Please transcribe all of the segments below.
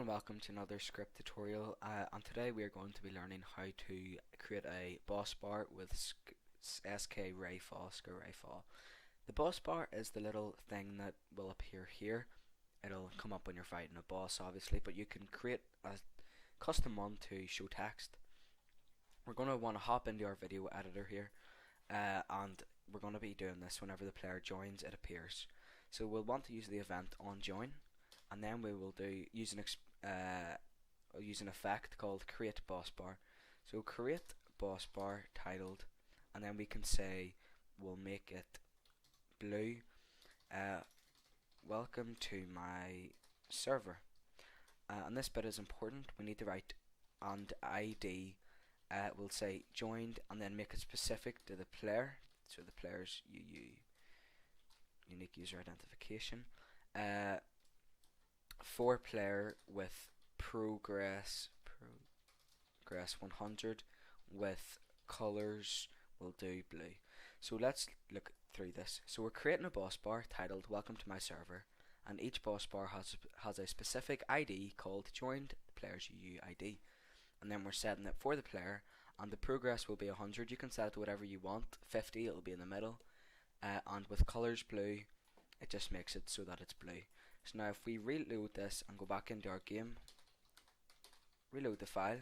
and welcome to another script tutorial. And today we are going to be learning how to create a boss bar with SK Rayfall. The boss bar is the little thing that will appear here. It'll come up when you're fighting a boss, obviously, but you can create a custom one to show text. We're going to want to hop into our video editor here, and we're going to be doing this whenever the player joins. It appears. So we'll want to use the event on join, and then we will use an effect called create boss bar. So create boss bar titled, and then we can say we'll make it blue. Welcome to my server. And this bit is important. We need to write and ID. We'll say joined, and then make it specific to the player. So the player's unique user identification. For player with progress 100 with colors, we'll do blue. So let's look through this. So we're creating a boss bar titled welcome to my server, and each boss bar has a specific ID called joined player's UUID, and then we're setting it for the player, and the progress will be 100. You can set it to whatever you want. 50, it'll be in the middle, and with colors blue, it just makes it so that it's blue. So now if we reload this and go back into our game, reload the file,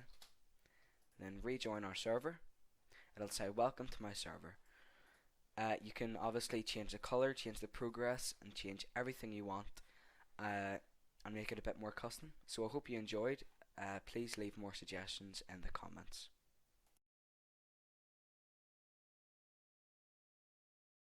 then rejoin our server, it'll say welcome to my server. You can obviously change the color, change the progress, and change everything you want, and make it a bit more custom. So I hope you enjoyed. Please leave more suggestions in the comments.